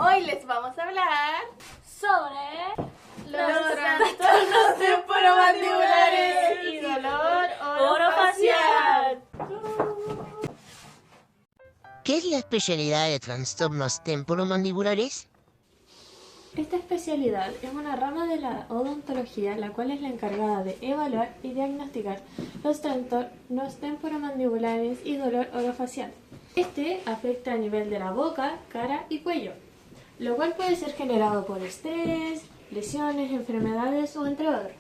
Hoy les vamos a hablar sobre los trastornos temporomandibulares y dolor orofacial. ¿Qué es la especialidad de trastornos temporomandibulares? Esta especialidad es una rama de la odontología, la cual es la encargada de evaluar y diagnosticar los trastornos temporomandibulares y dolor orofacial. Este afecta a nivel de la boca, cara y cuello, lo cual puede ser generado por estrés, lesiones, enfermedades o entre otros.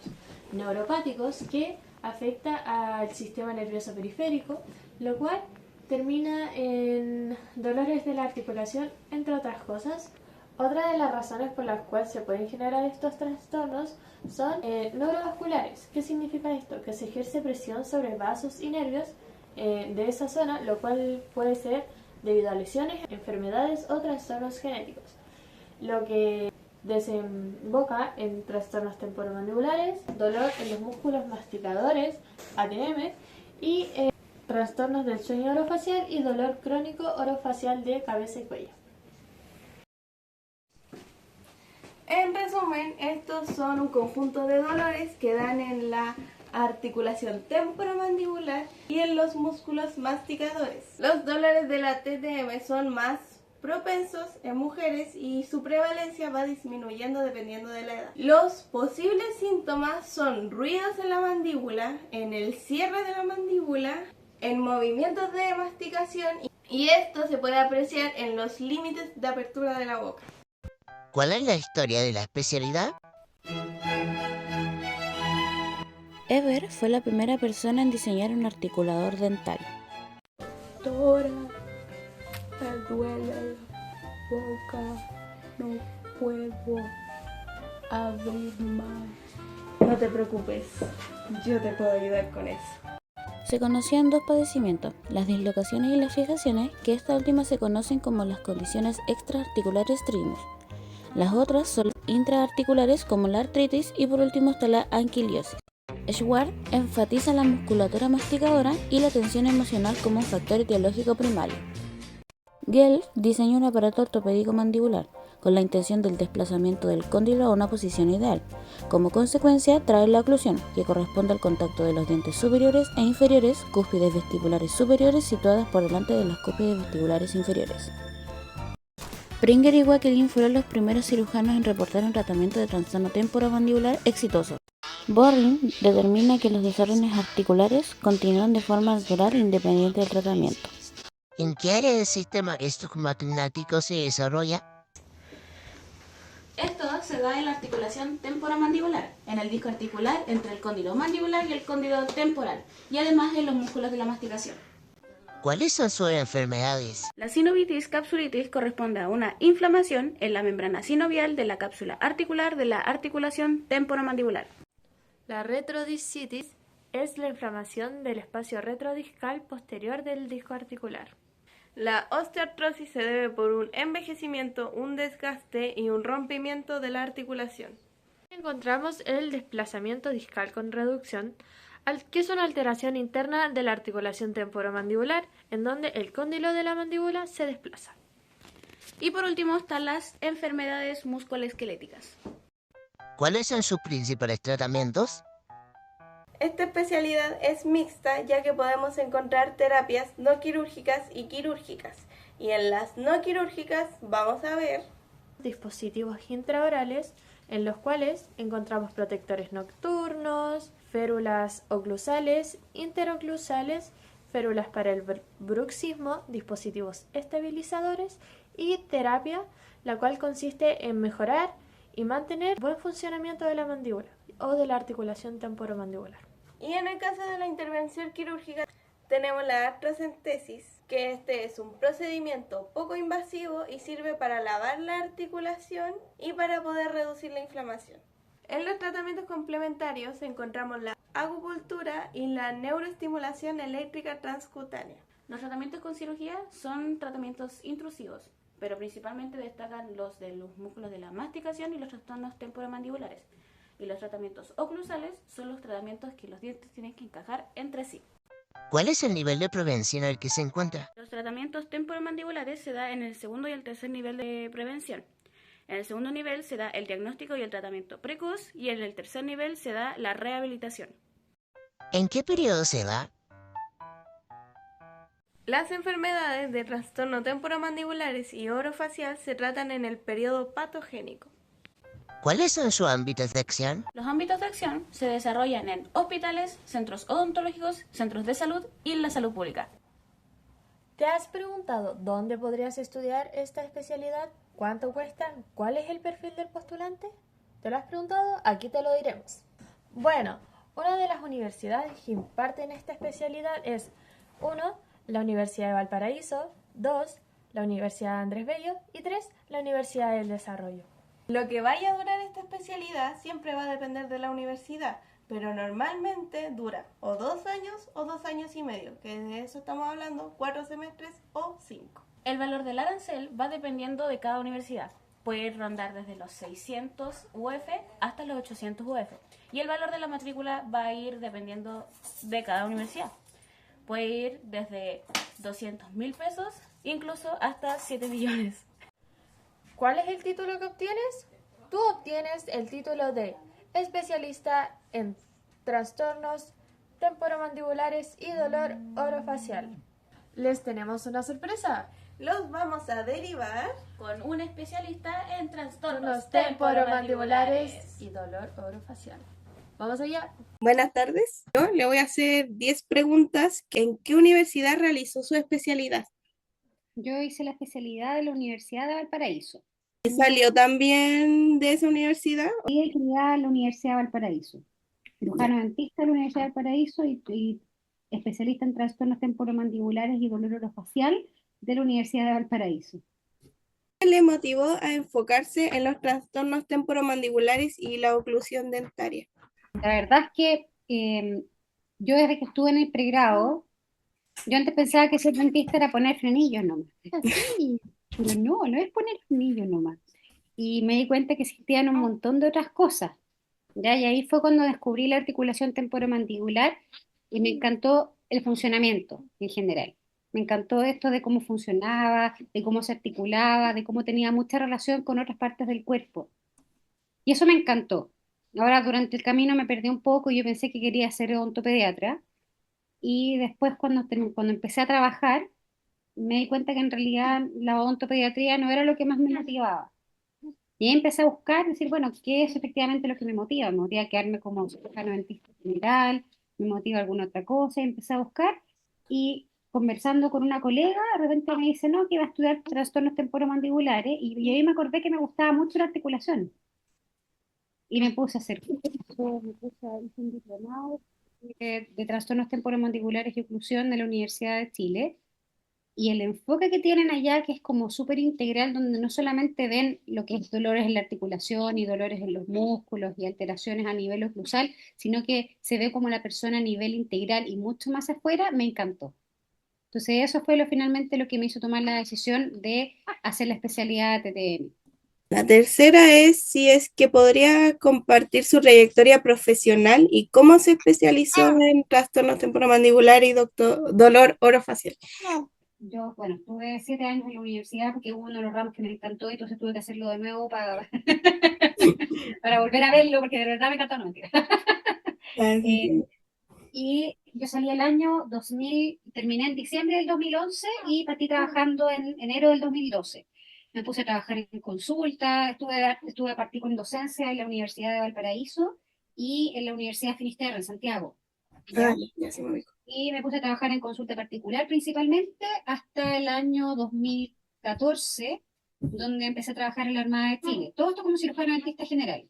Neuropáticos, que afecta al sistema nervioso periférico, lo cual termina en dolores de la articulación, entre otras cosas. Otra de las razones por las cuales se pueden generar estos trastornos son neurovasculares. ¿Qué significa esto? Que se ejerce presión sobre vasos y nervios de esa zona, lo cual puede ser debido a lesiones, enfermedades o trastornos genéticos, lo que desemboca en trastornos temporomandibulares, dolor en los músculos masticadores, ATM, y trastornos del sueño orofacial y dolor crónico orofacial de cabeza y cuello. En resumen, estos son un conjunto de dolores que dan en la articulación temporomandibular y en los músculos masticadores. Los dolores de la TTM son más propensos en mujeres y su prevalencia va disminuyendo dependiendo de la edad. Los posibles síntomas son ruidos en la mandíbula, en el cierre de la mandíbula, en movimientos de masticación, y esto se puede apreciar en los límites de apertura de la boca. ¿Cuál es la historia de la especialidad? Eber fue la primera persona en diseñar un articulador dental. Doctora, me duele la boca, no puedo abrir más. No te preocupes, yo te puedo ayudar con eso. Se conocían dos padecimientos, las dislocaciones y las fijaciones, que estas últimas se conocen como las condiciones extraarticulares trimus. Las otras son intraarticulares como la artritis y por último está la anquiliosis. Schwartz enfatiza la musculatura masticadora y la tensión emocional como un factor etiológico primario. Gelf diseñó un aparato ortopédico mandibular con la intención del desplazamiento del cóndilo a una posición ideal. Como consecuencia, trae la oclusión, que corresponde al contacto de los dientes superiores e inferiores, cúspides vestibulares superiores situadas por delante de las cúspides vestibulares inferiores. Pringer y Wakelin fueron los primeros cirujanos en reportar un tratamiento de trastorno temporomandibular exitoso. Borring determina que los desórdenes articulares continúan de forma natural e independiente del tratamiento. ¿En qué área del sistema estomagnático se desarrolla? Esto se da en la articulación temporomandibular, en el disco articular entre el cóndilo mandibular y el cóndilo temporal, y además en los músculos de la masticación. ¿Cuáles son sus enfermedades? La sinovitis capsulitis corresponde a una inflamación en la membrana sinovial de la cápsula articular de la articulación temporomandibular. La retrodiscitis es la inflamación del espacio retrodiscal posterior del disco articular. La osteoartrosis se debe por un envejecimiento, un desgaste y un rompimiento de la articulación. Encontramos el desplazamiento discal con reducción, que es una alteración interna de la articulación temporomandibular, en donde el cóndilo de la mandíbula se desplaza. Y por último están las enfermedades musculoesqueléticas. ¿Cuáles son sus principales tratamientos? Esta especialidad es mixta, ya que podemos encontrar terapias no quirúrgicas y quirúrgicas. Y en las no quirúrgicas vamos a ver dispositivos intraorales, en los cuales encontramos protectores nocturnos, férulas oclusales, interoclusales, férulas para el bruxismo, dispositivos estabilizadores y terapia, la cual consiste en mejorar y mantener buen funcionamiento de la mandíbula o de la articulación temporomandibular. Y en el caso de la intervención quirúrgica tenemos la artrocentesis, que este es un procedimiento poco invasivo y sirve para lavar la articulación y para poder reducir la inflamación. En los tratamientos complementarios encontramos la acupuntura y la neuroestimulación eléctrica transcutánea. Los tratamientos con cirugía son tratamientos intrusivos, pero principalmente destacan los de los músculos de la masticación y los trastornos temporomandibulares. Y los tratamientos oclusales son los tratamientos que los dientes tienen que encajar entre sí. ¿Cuál es el nivel de prevención al que se encuentra? Los tratamientos temporomandibulares se da en el segundo y el tercer nivel de prevención. En el segundo nivel se da el diagnóstico y el tratamiento precoz y en el tercer nivel se da la rehabilitación. ¿En qué periodo se da? Las enfermedades de trastorno temporomandibulares y orofacial se tratan en el periodo patogénico. ¿Cuáles son sus ámbitos de acción? Los ámbitos de acción se desarrollan en hospitales, centros odontológicos, centros de salud y en la salud pública. ¿Te has preguntado dónde podrías estudiar esta especialidad? ¿Cuánto cuesta? ¿Cuál es el perfil del postulante? ¿Te lo has preguntado? Aquí te lo diremos. Bueno, una de las universidades que imparten esta especialidad es 1. La Universidad de Valparaíso, 2. La Universidad Andrés Bello y 3. La Universidad del Desarrollo. Lo que vaya a durar esta especialidad siempre va a depender de la universidad, pero normalmente dura o 2 años o 2 años y medio, que de eso estamos hablando, 4 semestres o 5. El valor del arancel va dependiendo de cada universidad. Puede rondar desde los 600 UF hasta los 800 UF. Y el valor de la matrícula va a ir dependiendo de cada universidad. Puede ir desde 200.000 pesos, incluso hasta 7 millones. ¿Cuál es el título que obtienes? Tú obtienes el título de especialista en trastornos temporomandibulares y dolor orofacial. Les tenemos una sorpresa. Los vamos a derivar Con un especialista en trastornos Los temporomandibulares y dolor orofacial. Vamos allá. Buenas tardes. Yo le voy a hacer 10 preguntas. ¿En qué universidad realizó su especialidad? Yo hice la especialidad de la Universidad de Valparaíso. ¿Salió también de esa universidad? Y estudiaba en la Universidad de Valparaíso. Cirujano dentista de la Universidad de Valparaíso y especialista en trastornos temporomandibulares y dolor orofacial de la Universidad de Valparaíso. ¿Qué le motivó a enfocarse en los trastornos temporomandibulares y la oclusión dentaria? La verdad es que yo desde que estuve en el pregrado, yo antes pensaba que ser dentista era poner frenillos nomás. Sí, pero no, no es poner frenillos nomás. Y me di cuenta que existían un montón de otras cosas. ¿Ya? Y ahí fue cuando descubrí la articulación temporomandibular y me encantó el funcionamiento en general. Me encantó esto de cómo funcionaba, de cómo se articulaba, de cómo tenía mucha relación con otras partes del cuerpo. Y eso me encantó. Ahora, durante el camino me perdí un poco y yo pensé que quería ser odontopediatra. Y después, cuando empecé a trabajar, me di cuenta que en realidad la odontopediatría no era lo que más me motivaba. Y ahí empecé a buscar, decir, bueno, ¿qué es efectivamente lo que me motiva? Me motiva quedarme como cirujano dentista general, me motiva alguna otra cosa, y empecé a buscar y conversando con una colega, de repente me dice, no, que iba a estudiar trastornos temporomandibulares y ahí me acordé que me gustaba mucho la articulación. Y me puse a hacer cursos, hice un diplomado de trastornos temporomandibulares y oclusión de la Universidad de Chile. Y el enfoque que tienen allá, que es como súper integral, donde no solamente ven lo que es dolores en la articulación y dolores en los músculos y alteraciones a nivel oclusal, sino que se ve como la persona a nivel integral y mucho más afuera, me encantó. Entonces eso fue finalmente lo que me hizo tomar la decisión de hacer la especialidad de TTM. La tercera es si es que podría compartir su trayectoria profesional y cómo se especializó en trastornos temporomandibulares y dolor orofacial. Yo, bueno, estuve 7 años en la universidad porque hubo uno de los ramos que me encantó y entonces tuve que hacerlo de nuevo para, para volver a verlo porque de verdad me encantó, no mentira. Y yo salí el año 2000, terminé en diciembre del 2011 y partí trabajando en enero del 2012. Me puse a trabajar en consulta, partí con docencia en la Universidad de Valparaíso y en la Universidad Finisterre en Santiago. ¿Ya? Ya se me ubicó. Y me puse a trabajar en consulta particular principalmente hasta el año 2014, donde empecé a trabajar en la Armada de Chile. Todo esto como cirujano dentista general.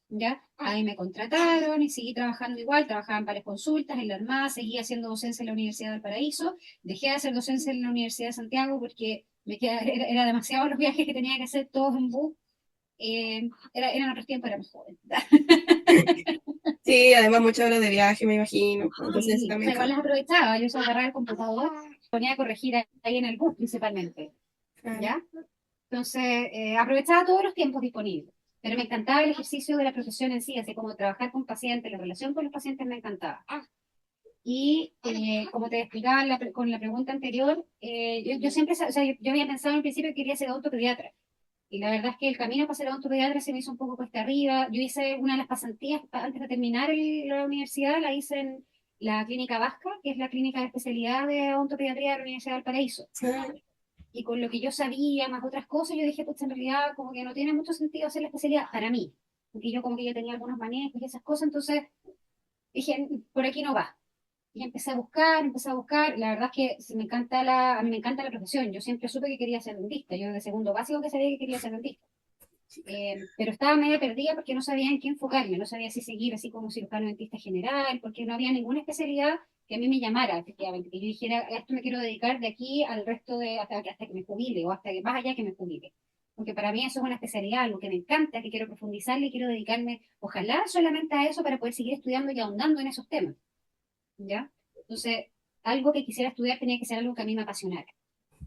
¿Ya? Ahí me contrataron y seguí trabajando igual, trabajaba en varias consultas en la Armada, seguí haciendo docencia en la Universidad de Valparaíso, dejé de hacer docencia en la Universidad de Santiago porque era demasiado los viajes que tenía que hacer todos en bus. Eran otros tiempos, era más joven. Sí, además muchas horas de viaje, me imagino. Entonces Sí, también. igual las aprovechaba, yo se agarraba el computador, ponía a corregir ahí en el bus principalmente, ¿ya? Entonces, aprovechaba todos los tiempos disponibles, pero me encantaba el ejercicio de la profesión en sí, así como trabajar con pacientes, la relación con los pacientes me encantaba. Y como te explicaba con la pregunta anterior, yo siempre, o sea, yo había pensado en principio que quería ser odontopediatra. Y la verdad es que el camino para ser odontopediatra se me hizo un poco cuesta arriba. Yo hice una de las pasantías antes de terminar la universidad, la hice en la Clínica Vasca, que es la clínica de especialidad de odontopediatría de la Universidad de Valparaíso. Y con lo que yo sabía, más otras cosas, yo dije, pues en realidad como que no tiene mucho sentido hacer la especialidad para mí. Porque yo como que ya tenía algunos manejos y esas cosas, entonces dije, por aquí no va. Y empecé a buscar, la verdad es que a mí me encanta la profesión, yo siempre supe que quería ser dentista, yo de segundo básico que sabía que quería ser dentista. Pero estaba medio perdida porque no sabía en qué enfocarme, no sabía si seguir así como cirujano dentista general, porque no había ninguna especialidad que a mí me llamara, efectivamente, que yo dijera, a esto me quiero dedicar de aquí al resto de, hasta que me jubile, o hasta que más allá que me jubile. Porque para mí eso es una especialidad, algo que me encanta, que quiero profundizarle y quiero dedicarme, ojalá solamente a eso para poder seguir estudiando y ahondando en esos temas. ¿Ya? Entonces, algo que quisiera estudiar tenía que ser algo que a mí me apasionara.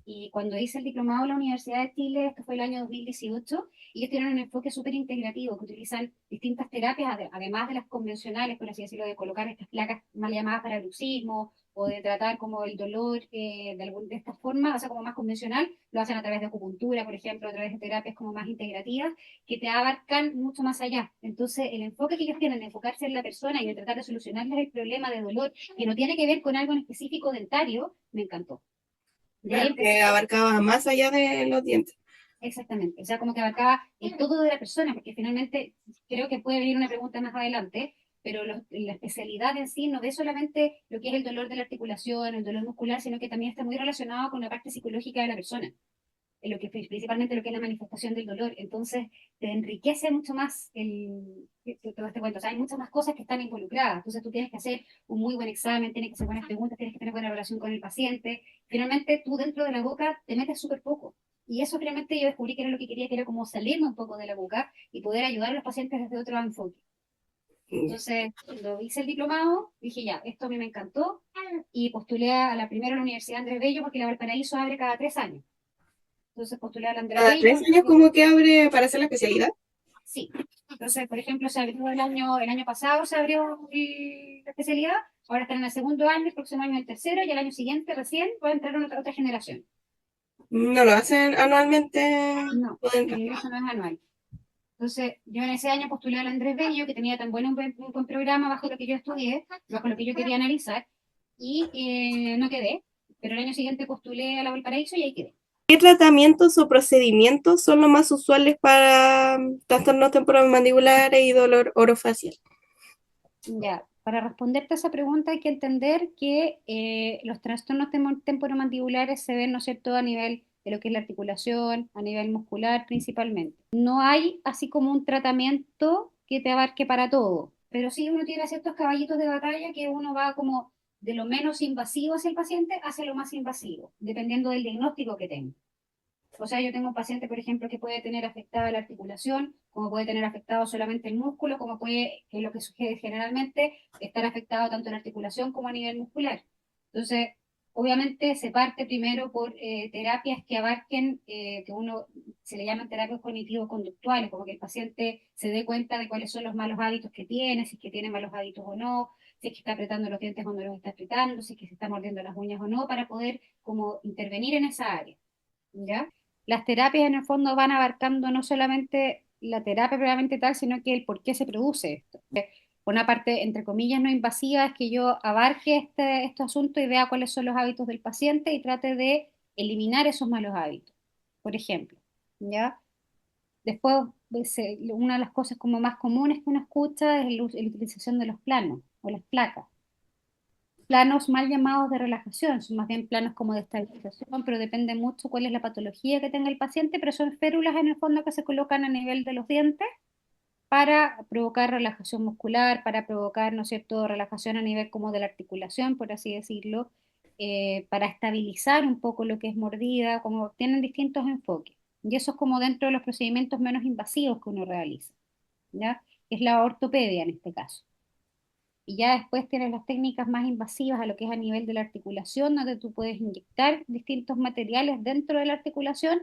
Y cuando hice el diplomado en la Universidad de Chile, esto fue el año 2018, ellos tienen un enfoque súper integrativo, que utilizan distintas terapias, además de las convencionales, por así decirlo, de colocar estas placas mal llamadas para bruxismo, o de tratar como el dolor de esta forma, o sea, como más convencional, lo hacen a través de acupuntura, por ejemplo, a través de terapias como más integrativas, que te abarcan mucho más allá. Entonces, el enfoque que ellos tienen de enfocarse en la persona y de tratar de solucionarles el problema de dolor, que no tiene que ver con algo en específico dentario, me encantó. De ahí Que abarcaba más allá de los dientes. exactamente, o sea, como que abarcaba el todo de la persona, porque finalmente creo que puede venir una pregunta más adelante, pero la especialidad en sí no ve solamente lo que es el dolor de la articulación, el dolor muscular, sino que también está muy relacionado con la parte psicológica de la persona, en lo que principalmente lo que es la manifestación del dolor. Entonces, te enriquece mucho más todo este cuento. O sea, hay muchas más cosas que están involucradas. Entonces, tú tienes que hacer un muy buen examen, tienes que hacer buenas preguntas, tienes que tener buena relación con el paciente. Finalmente, tú dentro de la boca te metes súper poco. Y eso finalmente yo descubrí que era lo que quería, que era como salirme un poco de la boca y poder ayudar a los pacientes desde otro enfoque. Entonces, cuando hice el diplomado, dije ya, esto a mí me encantó y postulé a la primera a la Universidad Andrés Bello porque la Valparaíso abre cada 3 años. Entonces postulé al Andrés Cada Bello. 3 años como que abre para hacer la especialidad. Sí. Entonces, por ejemplo, se abrió el año pasado se abrió la especialidad, ahora están en el segundo año, el próximo año en el tercero, y el año siguiente recién va a entrar otra generación. No lo hacen anualmente. No, Pueden- el ingreso no es anual. Entonces, yo en ese año postulé al Andrés Bello, que tenía tan un buen programa bajo lo que yo estudié, bajo lo que yo quería analizar, y no quedé, pero el año siguiente postulé a la Valparaíso y ahí quedé. ¿Qué tratamientos o procedimientos son los más usuales para trastornos temporomandibulares y dolor orofacial? Ya, para responderte a esa pregunta hay que entender que los trastornos temporomandibulares se ven, ¿no es cierto?, a nivel de lo que es la articulación, a nivel muscular principalmente. No hay así como un tratamiento que te abarque para todo, pero sí uno tiene ciertos caballitos de batalla que uno va como de lo menos invasivo hacia el paciente hacia lo más invasivo, dependiendo del diagnóstico que tenga. O sea, yo tengo un paciente, por ejemplo, que puede tener afectada la articulación, como puede tener afectado solamente el músculo, como puede, que es lo que sucede generalmente, estar afectado tanto en la articulación como a nivel muscular. Entonces, obviamente se parte primero por terapias que abarquen, que uno se le llaman terapias cognitivo-conductuales, como que el paciente se dé cuenta de cuáles son los malos hábitos que tiene, si es que tiene malos hábitos o no, si es que está apretando los dientes o no los está apretando, si es que se está mordiendo las uñas o no, para poder como intervenir en esa área. ¿Ya? Las terapias en el fondo van abarcando no solamente la terapia previamente tal, sino que el por qué se produce esto. Una parte, entre comillas, no invasiva es que yo abarque este asunto y vea cuáles son los hábitos del paciente y trate de eliminar esos malos hábitos, por ejemplo, ¿ya? Después, una de las cosas como más comunes que uno escucha es la utilización de los planos o las placas. Planos mal llamados de relajación, son más bien planos como de estabilización, pero depende mucho cuál es la patología que tenga el paciente, pero son férulas en el fondo que se colocan a nivel de los dientes para provocar relajación muscular, para provocar, ¿no es cierto?, relajación a nivel como de la articulación, por así decirlo, para estabilizar un poco lo que es mordida, como tienen distintos enfoques. Y eso es como dentro de los procedimientos menos invasivos que uno realiza, ¿ya? Es la ortopedia en este caso. Y ya después tienes las técnicas más invasivas a lo que es a nivel de la articulación, donde tú puedes inyectar distintos materiales dentro de la articulación,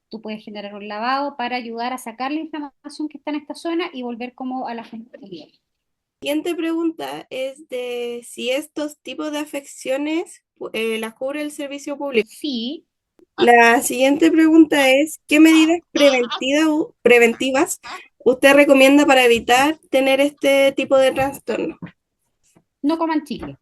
tú puedes generar un lavado para ayudar a sacar la inflamación que está en esta zona y volver como a la funcionalidad. Siguiente pregunta es de si estos tipos de afecciones las cubre el servicio público. Sí, La siguiente pregunta es, ¿qué medidas preventivas usted recomienda para evitar tener este tipo de trastorno? no coman chicle.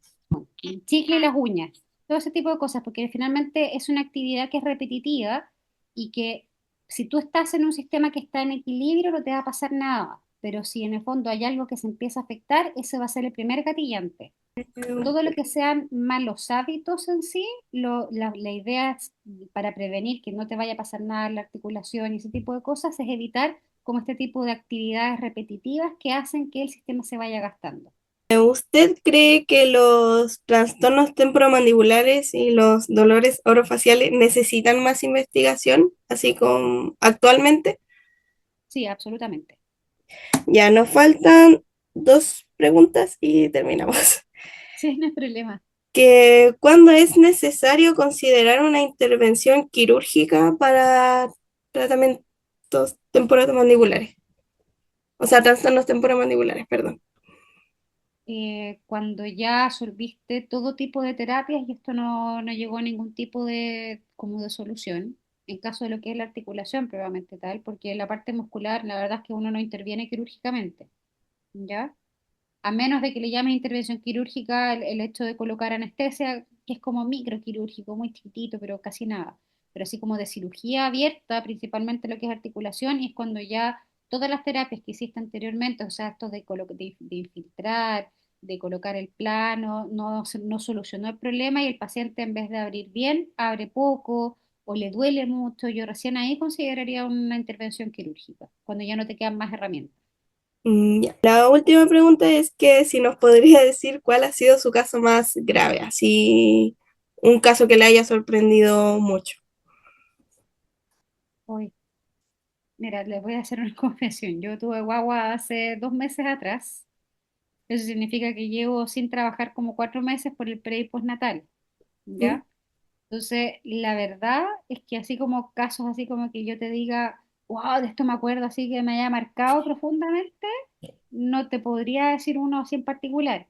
El chicle y las uñas, todo ese tipo de cosas, porque finalmente es una actividad que es repetitiva y que si tú estás en un sistema que está en equilibrio no te va a pasar nada, pero si en el fondo hay algo que se empieza a afectar, ese va a ser el primer gatillante. Todo lo que sean malos hábitos en sí, la idea es, para prevenir que no te vaya a pasar nada en la articulación y ese tipo de cosas, es evitar como este tipo de actividades repetitivas que hacen que el sistema se vaya gastando. ¿Usted cree que los trastornos temporomandibulares y los dolores orofaciales necesitan más investigación, así como actualmente? Sí, absolutamente. Ya nos faltan dos preguntas y terminamos. Sí, no hay problema. ¿Cuándo es necesario considerar una intervención quirúrgica para tratamientos temporomandibulares? O sea, trastornos temporomandibulares, perdón. Cuando ya absorbiste todo tipo de terapias y esto no llegó a ningún tipo de, como de solución, en caso de lo que es la articulación, probablemente tal, porque la parte muscular, la verdad es que uno no interviene quirúrgicamente, ¿ya? A menos de que le llamen intervención quirúrgica el hecho de colocar anestesia, que es como microquirúrgico, muy chiquitito, pero casi nada. Pero así como de cirugía abierta, principalmente lo que es articulación, y es cuando ya todas las terapias que hiciste anteriormente, o sea, esto de infiltrar, de colocar el plano, no solucionó el problema y el paciente en vez de abrir bien, abre poco o le duele mucho, yo recién ahí consideraría una intervención quirúrgica, cuando ya no te quedan más herramientas. Ya. La última pregunta es que si nos podría decir cuál ha sido su caso más grave, así un caso que le haya sorprendido mucho. Hoy, mira, les voy a hacer una confesión. Yo tuve guagua hace 2 meses atrás. Eso significa que llevo sin trabajar como 4 meses por el pre y postnatal, ¿Mm? ¿ya? Entonces, la verdad es que así como casos así como que yo te diga, wow, de esto me acuerdo, así que me haya marcado profundamente, no te podría decir uno así en particular.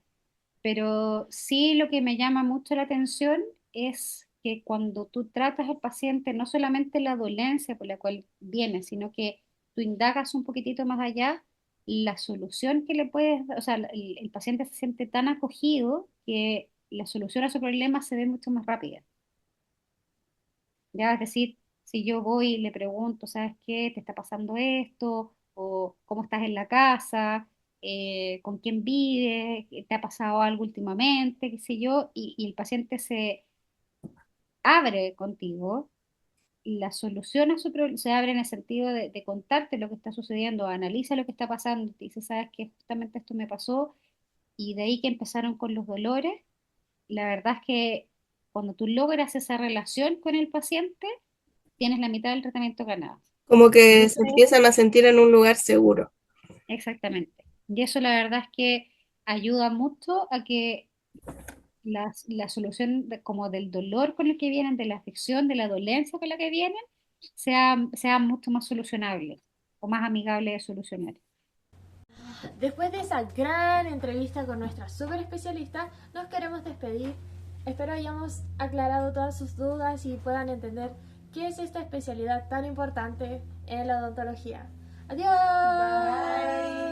Pero sí lo que me llama mucho la atención es que cuando tú tratas al paciente, no solamente la dolencia por la cual viene, sino que tú indagas un poquitito más allá, la solución que le puedes dar, o sea, el paciente se siente tan acogido que la solución a su problema se ve mucho más rápida. Ya, es decir, si yo voy y le pregunto, ¿sabes qué? ¿Te está pasando esto? ¿O cómo estás en la casa? ¿Con quién vives? ¿Te ha pasado algo últimamente? ¿Qué sé yo? Y el paciente se abre contigo, la solución a su problema se abre en el sentido de contarte lo que está sucediendo, analiza lo que está pasando, te dice, ¿sabes qué? Justamente esto me pasó, y de ahí que empezaron con los dolores. La verdad es que cuando tú logras esa relación con el paciente, tienes la mitad del tratamiento ganado. Como Y que eso se empiezan a sentir en un lugar seguro. exactamente. Y eso la verdad es que ayuda mucho a que la solución como del dolor con el que vienen, de la afección, de la dolencia con la que vienen, sea mucho más solucionable o más amigable de solucionar. Después de esa gran entrevista con nuestra super especialista, nos queremos despedir. Espero hayamos aclarado todas sus dudas y puedan entender qué es esta especialidad tan importante en la odontología. ¡Adiós! Bye.